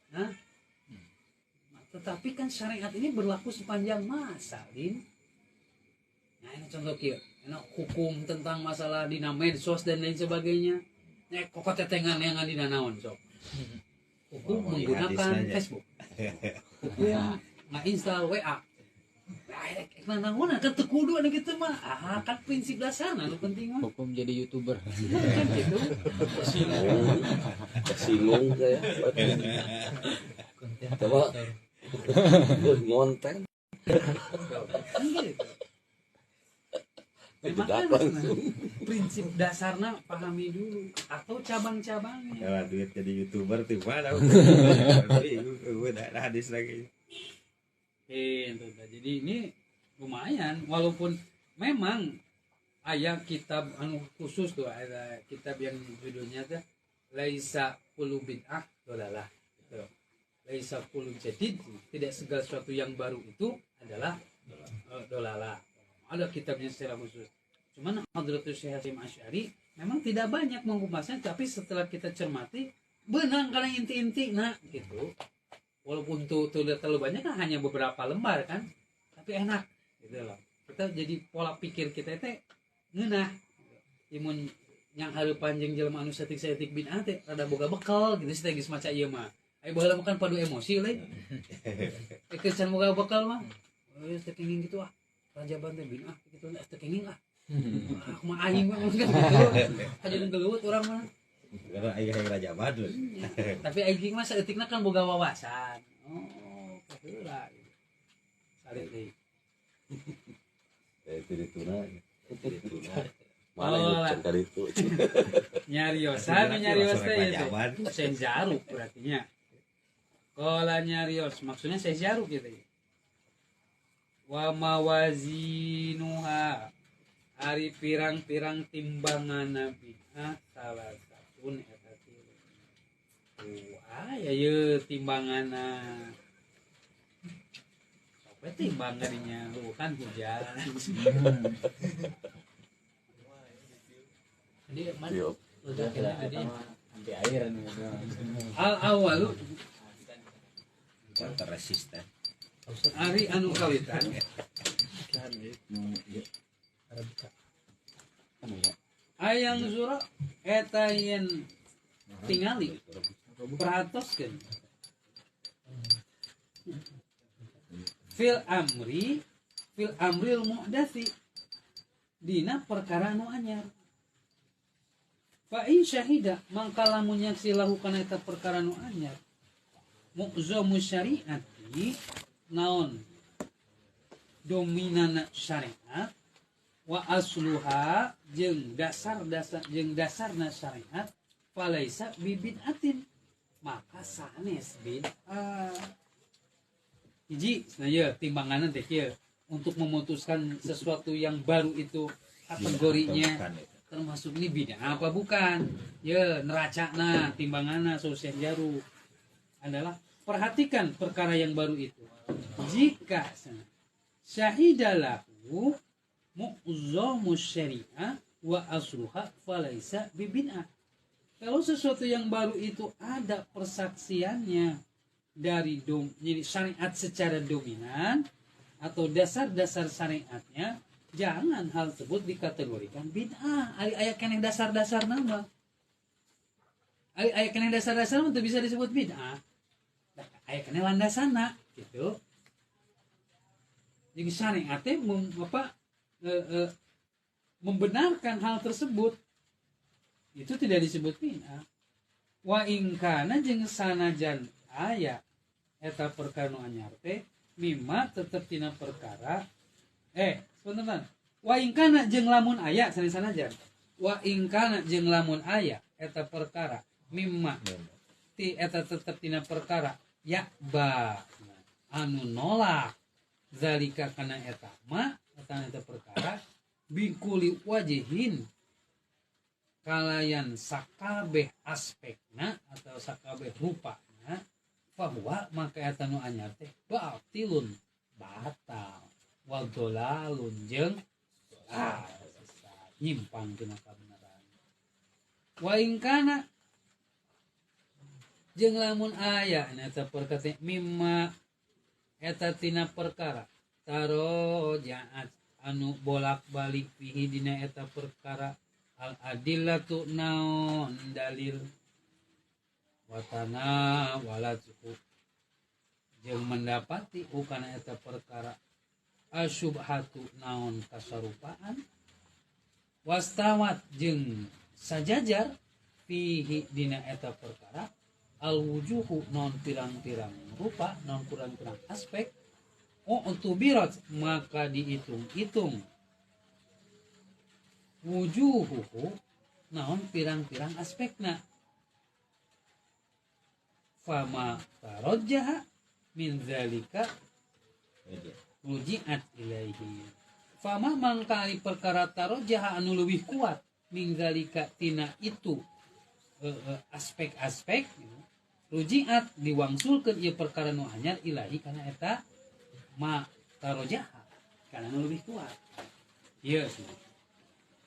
Nah, tetapi kan syariat ini berlaku sepanjang masa, Lin. Nah, ini contoh kieu. Enak hukum tentang masalah dina medsos dan lain sebagainya. Nek kokotetengan yang dina naon sok. Hukum menggunakan Facebook. Hukum nginstal WA. Nah, naon kan teu kudu anu kitu mah. Kan prinsip dasarna nu penting mah. Hukum jadi YouTuber. Kan gitu. Singgung saya. Coba ngonten. Maka prinsip dasarnya pahami dulu atau cabang-cabangnya. Kalau duit jadi YouTuber tuh mana? Udah hadis lagi. Jadi ini lumayan, walaupun memang ayat kitab anu khusus tuh, ada kitab yang judulnya tuh Laisa kullu bid'ah dolalah. Laisa kullu jadid, tidak segala sesuatu yang baru itu adalah dolalah. Ada kitabnya secara khusus. Cuman Hadratus Syekh Hasyim Asy'ari memang tidak banyak mengumasnya, tapi setelah kita cermati benang karena inti-inti nah gitu. Walaupun tuh terlalu banyak kan hanya beberapa lembar kan, tapi enak gitu loh. Kita jadi pola pikir kita itu ngeunah. Imun yang hareupan jeung jelema anu saeutik-saeutik bid'ah teh rada boga bekal gitu sih geus maca ieu mah. Aya baheula makan padu emosi lain. Kecan boga bekal mah. Geus teu kenging gitu ah. Rajaban teh bid'ah gitu teu kenging lah. Aku mah aing mah gitu. Kajian geuleuweut urang mah. Karena ayah yang raja badut. Tapi aing mah saeutikna kan boga wawasan. Oh, kaheula. Salik deui. Itu dituna. Mana itu kali itu. Nyariosan teh itu. Senjaruk berarti nya. Qala nyarios maksudnya senjaruk gitu ya. Wa mawazinuha ari pirang-pirang timbangan bid'ah salah satun eta tilu. Ya timbanganna. Sampai timbangannya kan hujan. Jadi mana? Udah jadi Anti air nih. awal Water resistant. Ari anu kawitan ayang zura eta yen tingali perhatoskeun fil amril muhdasi dina perkara anu anyar. Fa in syahida mangka lamun nyaksi lahu kana eta perkara anu anyar mu'zamu syariati naon dominana syariat wa asluha jeung dasarna syariat falaisa bibid'atin maka sanes bid'ah. Hiji senaya timbanganan teh kieu untuk memutuskan sesuatu yang baru itu kategorinya termasuk ini bid'ah apa bukan. Ya neracana timbanganna sosial jaru adalah perhatikan perkara yang baru itu. Jika syahidalahu mu'zamu syariah wa asluha falaisa bibid'ah. Kalau sesuatu yang baru itu ada persaksiannya dari jadi syariat secara dominan atau dasar-dasar syariatnya, jangan hal tersebut dikategorikan bid'ah. Aya keneh dasar-dasar nama. Aya keneh dasar-dasar untuk bisa disebut bid'ah. Aya keneh landasana gitu. Jadi syariat teh membenarkan hal tersebut. Itu tidak disebut bid'ah. Wa in kana jeung sanajan aya eta perkara nu anyar teh mimma tetep tina perkara sebentar. Wa in kana jeung lamun aya sanajan. Wa in kana jeung lamun aya eta perkara mimma ti eta tetep tina perkara ya ba anu nolak zalika kana eta ma eta perkara bikuli wajihin kalayan sakabeh aspekna atau sakabeh rupana bahwa maka eta nu anyar teh batilun batal wa dolalun jeung nyimpang tina kabenaran. Wa in kana jeung lamun aya eta perkara mimma eta tina perkara taro jaat anu bolak-balik fihi dina eta perkara al adillatu naon dalil watana walatuhu jeung mendapati ukana eta perkara asyubhatu naon kasarupaan wastawat jeung sajajar fihi dina eta perkara al wujuhu non pirang-pirang rupa non kurang-kurang aspek untuk birat maka dihitung-hitung wujuhuhu naon pirang-pirang aspekna fama tarajjaha min zalika ruji'at ilaihi fama mangkali perkara tarajjaha anu leuwih kuat min zalika tina itu aspek-aspek ruji'at diwangsulkeun ieu perkara nu anyar ilahi kana eta ma tarajjaha kana anu leuwih kuat. Ieu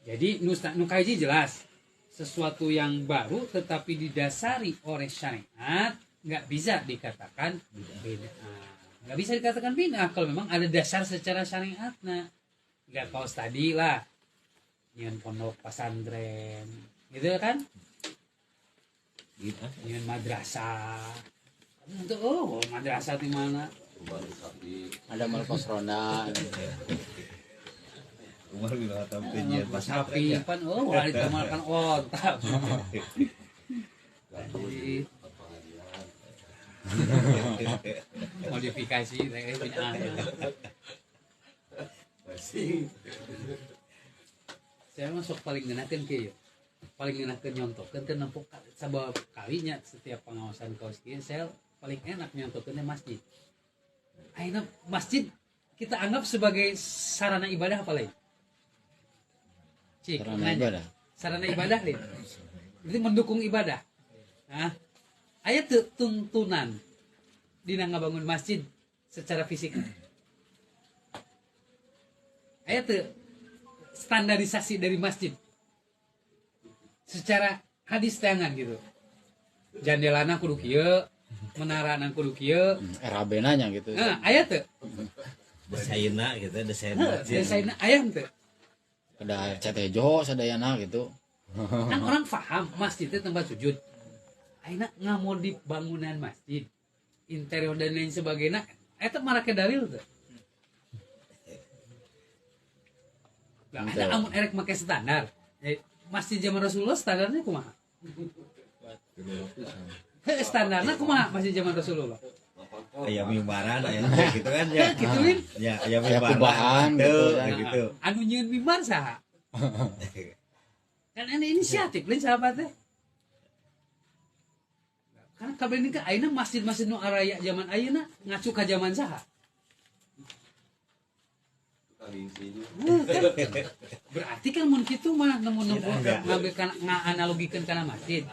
jadi nu kaji jelas sesuatu yang baru tetapi didasari oleh syariat nggak bisa dikatakan bid'ah. Nggak bisa dikatakan bid'ah kalau memang ada dasar secara syariatna. Nggak kaos tadi lah, nyian pondok pesantren, gitu kan? Nyian madrasah. Untuk madrasah di mana? Ada malkos ronda. Umar bilang atau penyiar pas sapi pan wali tamalkan otak. Modifikasi saya punya saya masuk paling ngenakeun kieu paling ngenakeun nyontokeun teh nempok sabab kalinya setiap pengawasan kaos kieu saya paling enak nyontokeunnya masjid. Ayeuna masjid kita anggap sebagai sarana ibadah apa lain? Cik, sarana ibadah nih. Itu mendukung ibadah. Nah, aya teu tuntunan dina ngabangun masjid secara fisik. Aya teu standarisasi dari masjid. Secara hadis tangan gitu. Jandelana kudu kieu, menarana kudu kieu, RAB-na nya gitu. Nah, aya teu? desainna gitu, desain Desainna aya teu? Ada catejo sadayana gitu. Kan orang paham masjid itu tempat sujud. Ayeuna ngamodif bangunan masjid, interior dan lain sebagainya, eta marake dalil teu? Lah ada amun erek make standar. Masjid zaman Rasulullah standarnya kumaha? Standarnya kumaha masjid zaman Rasulullah? Aya mimbaran aya gitu kan ya. Gituin. Ya aya Aya mimbaran kubahan gitu kan. gitu. Anu nyieun mimbar saha? Kan ini inisiatif lain sahabat teh. Karena kabeh ini kan ayeuna masjid-masjid nu araya zaman ayeuna ngacu ka zaman saha? Berarti kan mun kitu mah namun ngambil nganalogikeun kana masjid.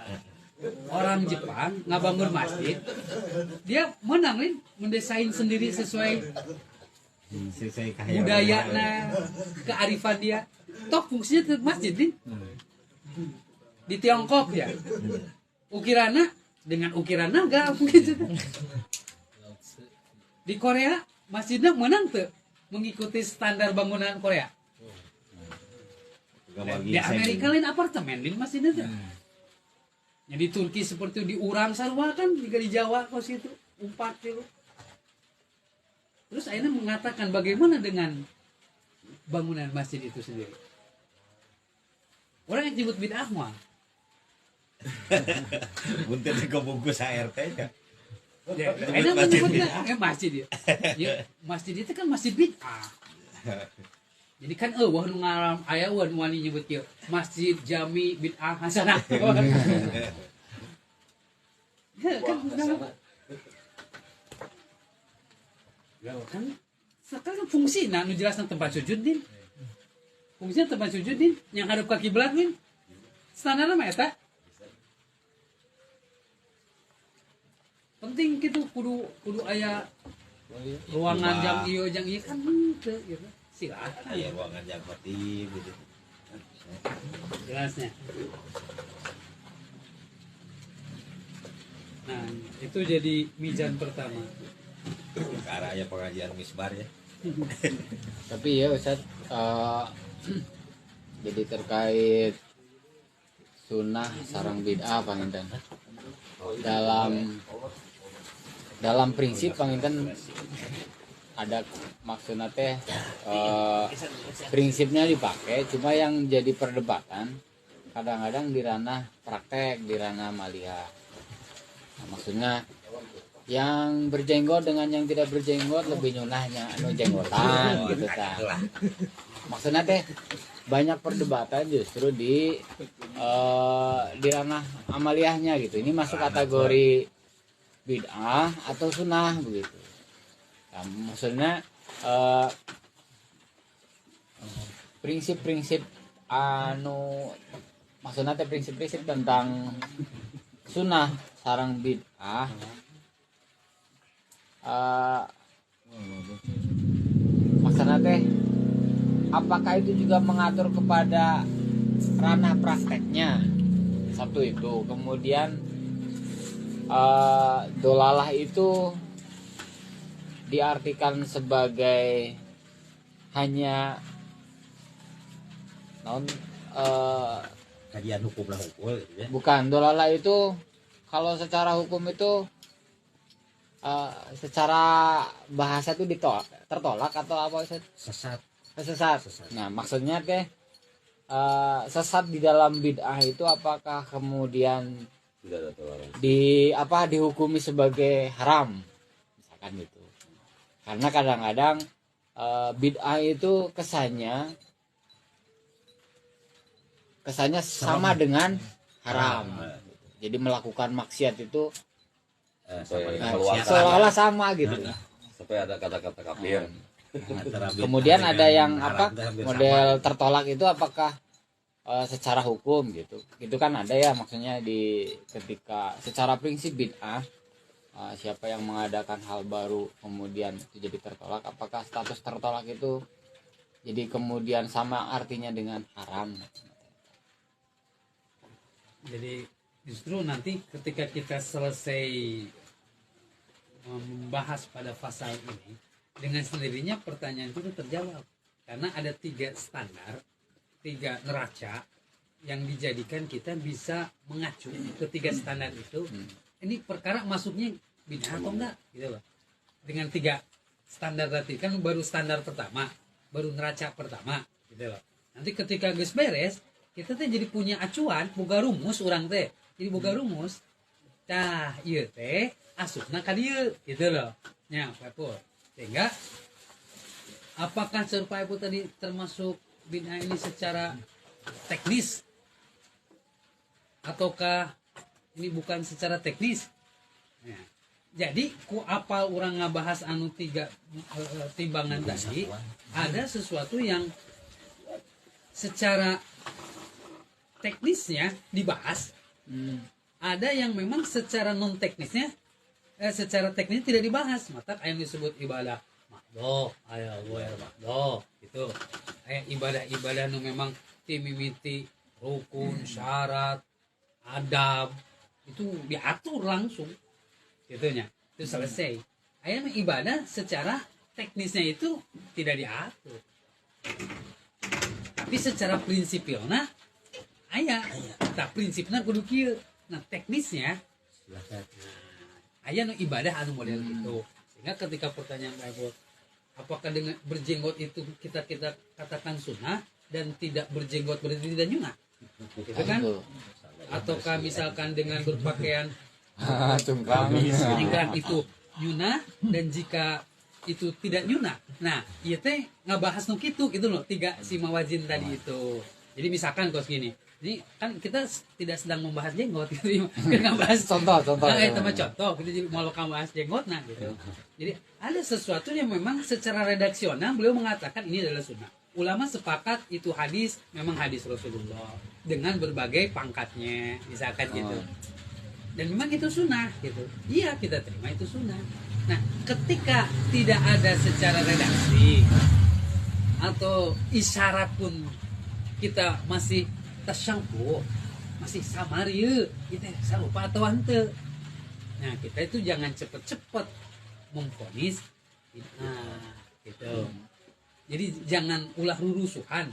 Orang Jepang ngabangun masjid, dia menang lin mendesain sendiri sesuai budayana, kearifan dia. Toh fungsinya tetap masjid lin. Di Tiongkok ya. Ukiranna dengan ukiran naga gitu. Di Korea masjidnya menang tuh mengikuti standar bangunan Korea. Di Amerika lain apartemen di masjidnya tuh. Jadi Turki seperti di Urang sarua kan juga di Jawa kos itu 4 kilo. Terus akhirnya mengatakan bagaimana dengan bangunan masjid itu sendiri. Orang yang nyebut bid'ah mah. Buntet kebungkus ART ya. Ya, enak menyebutnya masjid ya. Ya, masjid itu kan masjid bid'ah. Jadi kan wah nu ngaram aya wani nyebut kieu masjid jami bid'ah hasanah. Ya kan kan sekarang fungsi nu jelasna tempat sujud din. Fungsinya tempat sujud din yang hadap ke kiblat din. Standarna mah eta. Penting gitu kudu aya ruangan jam ieu jang ieu kan teu gitu. Silakan. Aya ruangan yang khotib gitu. Jelasnya. Nah, itu jadi mizan pertama. Karena aya pengajian misbar ya. Tapi ya Ustaz, jadi terkait sunnah sarang bid'ah panginten. Dalam prinsip panginten ada maksudnya teh prinsipnya dipakai, cuma yang jadi perdebatan kadang-kadang di ranah praktek, di ranah malihah. Nah, maksudnya yang berjenggot dengan yang tidak berjenggot lebih nyunahnya anu jenggotan gitu kan. Maksudnya teh banyak perdebatan justru di ranah amaliyahnya gitu. Ini masuk kategori bid'ah atau sunnah begitu. Nah, maksudnya prinsip-prinsip maksudnya teh prinsip-prinsip tentang sunnah sareng bid'ah maksudnya teh apakah itu juga mengatur kepada ranah prakteknya, satu itu. Kemudian dolalah itu diartikan sebagai hanya Kajian hukum lah hukum gitu ya. bukan, dolalah itu kalau secara hukum itu secara bahasa itu tertolak atau apa Ustaz? Sesat. Nah, maksudnya teh sesat di dalam bid'ah itu apakah kemudian dihukumi sebagai haram misalkan gitu. Karena kadang-kadang bid'ah itu kesannya sama dengan haram. Jadi melakukan maksiat itu seolah-olah sama gitu. Sampai ada kata-kata kafir. Kemudian ada yang model tertolak itu apakah secara hukum gitu. Itu kan ada ya, maksudnya di ketika secara prinsip bid'ah siapa yang mengadakan hal baru kemudian itu jadi tertolak, apakah status tertolak itu jadi kemudian sama artinya dengan haram. Jadi justru nanti ketika kita selesai membahas pada pasal ini, dengan sendirinya pertanyaan itu terjawab. Karena ada 3 standar, 3 neraca yang dijadikan kita bisa mengacu ke 3 standar itu. Ini perkara masuknya bid'ah atau enggak gitu loh. Dengan 3 standar tadi kan baru standar pertama, baru neraca pertama gitu loh. Nanti ketika geus beres, kita teh jadi punya acuan, boga rumus orang teh. Jadi boga rumus. Tah, ieu teh asupna ka dieu gitu loh. Nya, Pak Epul. Sehingga apakah Pak Epul tadi termasuk bid'ah ini secara teknis ataukah ini bukan secara teknis? Nah, jadi ku apal orang ngabahas anu tiga timbangan tadi, ada sesuatu yang secara teknisnya dibahas, ada yang memang secara non teknisnya secara teknis tidak dibahas. Maka yang disebut ibadah makdoh, ayah makdoh gitu. Ibadah-ibadah nu memang timimiti rukun, syarat, adab itu diatur langsung, gitunya. Itu selesai. Ayah ibadah secara teknisnya itu tidak diatur. Tapi secara prinsipilnya ayah, tak prinsipnya kudu kieu. Nah teknisnya ayah nu ibadah anu model itu. Sehingga ketika pertanyaan Bapak, apakah dengan berjenggot itu kita katakan sunnah dan tidak berjenggot berarti tidak nyunah? Gitu kan? Ataukah misalkan dengan berpakaian cingkrang itu nyunah dan jika itu tidak nyunah. Nah, iya teh ngabahas nu kitu gitu loh, 3 si mawazin tadi itu. Jadi misalkan kos gini. Ini kan kita tidak sedang membahas jenggot gitu. Kita bahas contoh. Itu mah contoh. Kita jadi mau bahas jenggot nah gitu. Jadi ada sesuatu yang memang secara redaksional beliau mengatakan ini adalah sunnah. Ulama sepakat itu hadis memang hadis Rasulullah dengan berbagai pangkatnya misalkan gitu. Dan memang itu sunnah gitu. Iya kita terima itu sunnah. Nah, ketika tidak ada secara redaksi atau isyarat pun kita masih tasyangku, masih samar ya, kita salupa atau hante. Nah, kita itu jangan cepet-cepet memvonis gitu. Jadi jangan ulah rurusuhan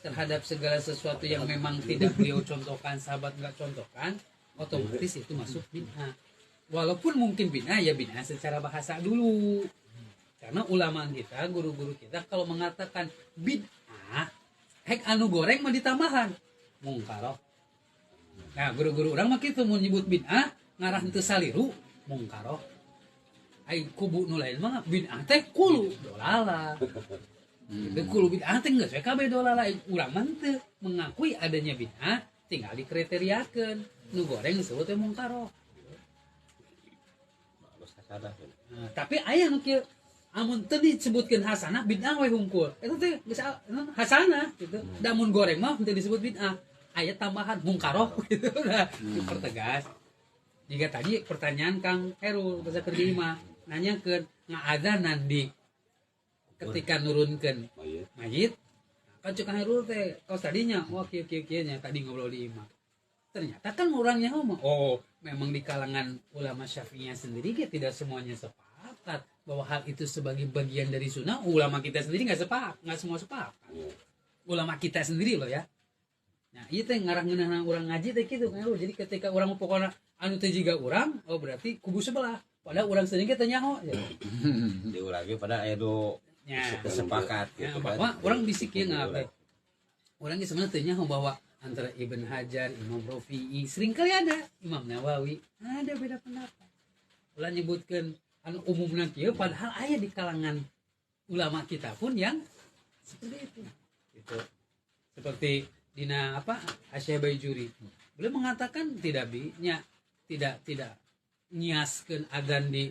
terhadap segala sesuatu yang memang tidak beliau contohkan, sahabat nggak contohkan, otomatis itu masuk bid'ah. Walaupun mungkin bid'ah ya bid'ah secara bahasa dulu. Karena ulama kita, guru-guru kita kalau mengatakan bid'ah, hek anu goreng mah ditambahan mungkaroh. Nah, guru-guru orang mah kitu mun nyebut bid'ah ngarah teu saliru mungkaroh. Ai kubu nu lain mah bid'ah teh kulu dolala. Itu kulu bid'ah teh geus we kabeh dolala. Urang mah teu mengakui adanya bid'ah, tinggal dikriteriakeun. Nu goreng disebut teh mungkaroh. Nah, tapi aya nu kieu amun teu disebutkeun hasanah bid'ah we hungkul. Eta teh geus hasanah gitu. Da mun goreng mah teu disebut bid'ah. Aya tambahan mungkaroh gitu. Nah, dipertegas. Jika tadi pertanyaan Kang Herul bahasa kelima nanyakeun ngaadanan di ketika nurunkeun mayit. Kan Kang Herul teh kaos tadinya kieu nya tadi ngobrol di imam. Ternyata kan orangnya ngomong, oh memang di kalangan ulama Syafi'iyah sendiri dia tidak semuanya sepakat bahwa hal itu sebagai bagian dari sunnah. Ulama kita sendiri nggak semua sepakat. Ulama kita sendiri loh ya. Nah iya teh ngarah ngeunah orang ngaji teh gitu kan. Jadi ketika orang pokoknya anu teh jiga orang, oh berarti kubu sebelah. Padahal orang sendiri teh nyaho. Diulangi pada edo sepakat gitu kan. Bahwa orang bisik ya ngapain. Orang ge sebenarnya teh nyaho bahwa antara Ibn Hajar, Imam Rafi'i, seringkali ada Imam Nawawi, ada beda pendapat. Ulah nyebutkan anu umumna kieu padahal aya di kalangan ulama kita pun yang seperti itu. Gitu. Seperti dina Asy-Syaikh Baijuri. Beliau mengatakan tidak nyiaskeun adzan di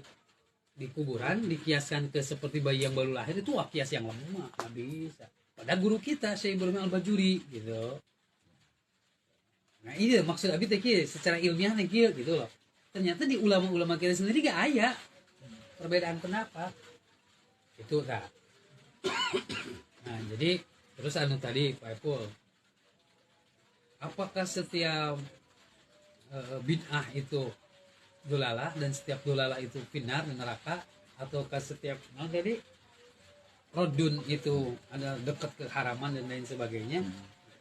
kuburan dikiaskan ke seperti bayi yang baru lahir itu kias yang lemah, enggak bisa. Padahal guru kita Syekh Ibrahim Al-Bajuri gitu. Nah ini maksud Abi teh secara ilmiah teh gitu loh. Ternyata di ulama-ulama kita sendiri gak ada perbedaan pendapat. Itu kan. Nah jadi terus anu tadi Pak Epul, apakah setiap bid'ah itu dolalah dan setiap dolalah itu finar di neraka, ataukah setiap jadi rodun itu ada dekat ke haraman dan lain sebagainya?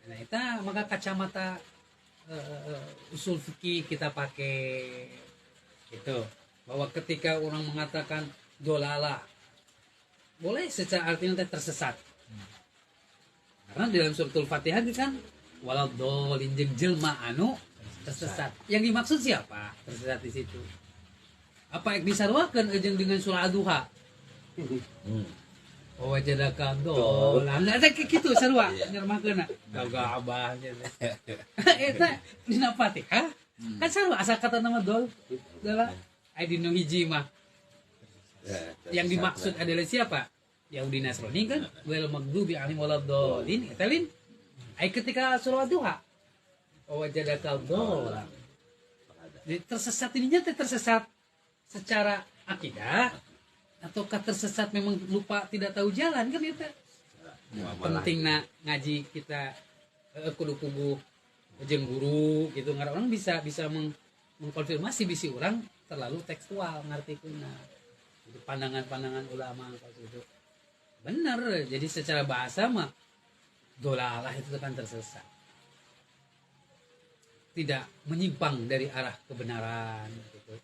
Nah itu maka kacamata usul fikih kita pakai itu bahwa ketika orang mengatakan dolalah boleh secara artinya tersesat Karena dalam suratul Fatihah itu kan waladhdallin jeung jelma anu tersesat. Yang dimaksud siapa? Tersesat di situ. Apa yang disarwakeun jeung dengan surah Ad-Duha? Oh wajadaka dolan. Nah kayak gitu sarua nyarmakeun. Gagah abah nya. Eta dina Fatihah kan sarua asal kata nama dol. Adalah aya dina hiji mah. Yang dimaksud adalah siapa? Yahudi Nasrani kan wal maghdubi alaihim waladdallin. Eta lin ai ketika surah Ad-Duha. Oh wajadaka dolan. Jadi tersesat ininya tersesat secara akidah ataukah tersesat memang lupa tidak tahu jalan kan itu pentingna ngaji kita kudu puguh jeung guru gitu ngarang orang bisa mengkonfirmasi bisi orang terlalu tekstual ngartikeunna itu pandangan-pandangan ulama itu benar jadi secara bahasa mah dolalah itu kan tersesat tidak menyimpang dari arah kebenaran gitu.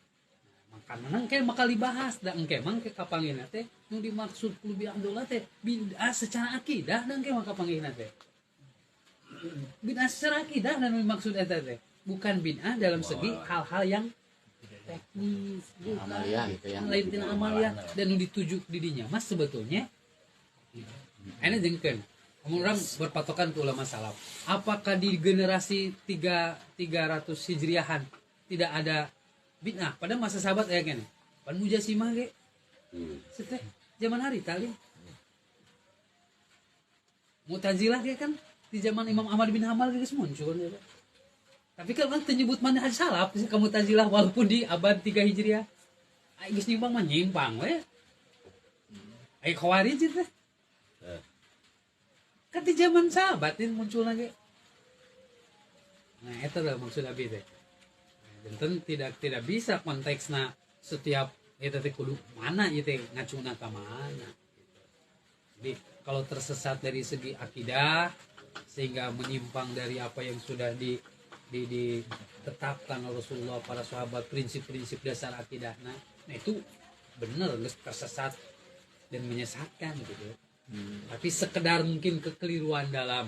Karena engke bakal dibahas da engke mangke kapanggihna teh nu dimaksud lebih abdullah teh bid'ah secara akidah dan engke mah kapanggihna teh bid'ah secara akidah dan dimaksud eta teh bukan bid'ah dalam segi hal-hal yang teknis Amalia gitu yang lain tina amalia dan nu dituju di dinya mas sebetulnya ana jengkeun orang berpatokan ke ulama salaf apakah di generasi 300 hijriahan tidak ada bid'ah pada masa sahabat aya kene pan mujasimah ge seteh zaman hari tali Mu'tazilah ge kan di zaman Imam Ahmad bin Hanbal geus muncul ya. Tapi kan teu nyebut manhaj salaf ka Mu'tazilah walaupun di abad 3 Hijriah ai geus nyimpang mah nyimpang we ai khawarij teh kan di zaman sahabat ini muncul lagi nah itu lah maksud abi teh dan tidak bisa konteksnya setiap itu teh kudu mana itu ngacungna ka mana. Jadi kalau tersesat dari segi akidah sehingga menyimpang dari apa yang sudah ditetapkan oleh Rasulullah para sahabat prinsip-prinsip dasar akidah, nah itu benar tersesat dan menyesatkan gitu. Tapi sekedar mungkin kekeliruan dalam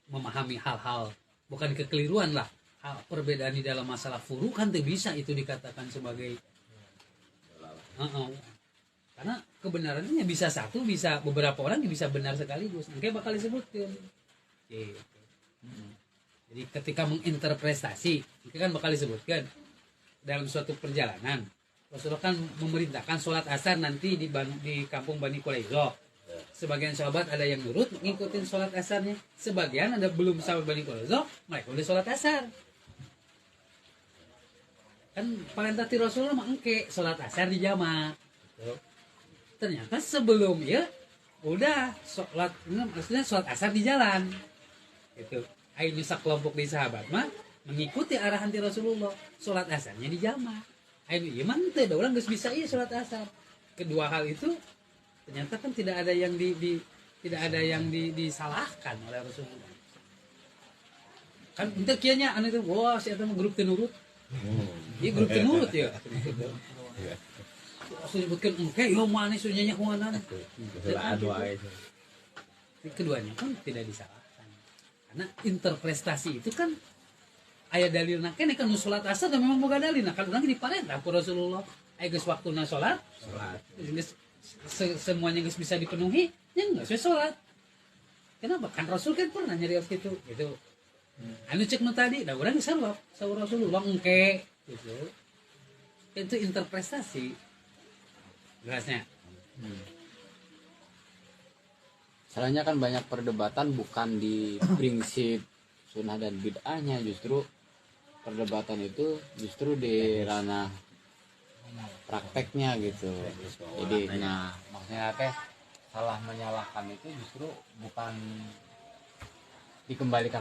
memahami hal-hal, bukan kekeliruan lah. Perbedaan di dalam masalah furu kan tidak bisa itu dikatakan sebagai karena kebenarannya bisa satu, bisa beberapa orang bisa benar sekaligus. Oke bakal disebutkan. Jadi ketika menginterpretasi, itu kan bakal disebutkan dalam suatu perjalanan. Rasulullah kan memerintahkan sholat asar nanti di kampung Bani Quraidah. Sebagian sahabat ada yang nurut ngikutin sholat asarnya, sebagian ada belum sahabat Bani Quraidah, mereka udah sholat asar. Kan perintah ti Rasulullah mah engke sholat asar di jamaah. Gitu. Ternyata sebelum ya udah sholat, maksudnya sholat asar di jalan. Gitu. Akhirnya sekelompok di sahabat mah mengikuti arahan ti Rasulullah, sholat asarnya di jamaah. Akhirnya ya mantep, orang nggak bisa iya sholat asar. Kedua hal itu ternyata kan tidak ada yang disalahkan oleh Rasulullah. Kan ente kianya anu itu, wah si eta mah grup tenurut. Iya grup tenurut ya. Sebutkan engke yo mana sunnahnya kumaha. Keduanya pun tidak disalahkan. Karena interpretasi itu kan aya dalilna keneh kan salat asar dan memang boga dalilna kan urang diparentah ku Rasulullah aya geus waktuna salat semuanya geus bisa dipenuhi nya geus salat. Kenapa? Kan Rasul kan pernah nyarios gitu. Anu cek nu tadi, da urang geus salat saur Rasulullah engke gitu. Itu interpretasi. Jelasnya. Salahnya kan banyak perdebatan bukan di prinsip sunnah dan bid'ahnya, justru perdebatan itu justru di ranah prakteknya gitu. Jadi nah maksudnya teh salah menyalahkan itu justru bukan dikembalikan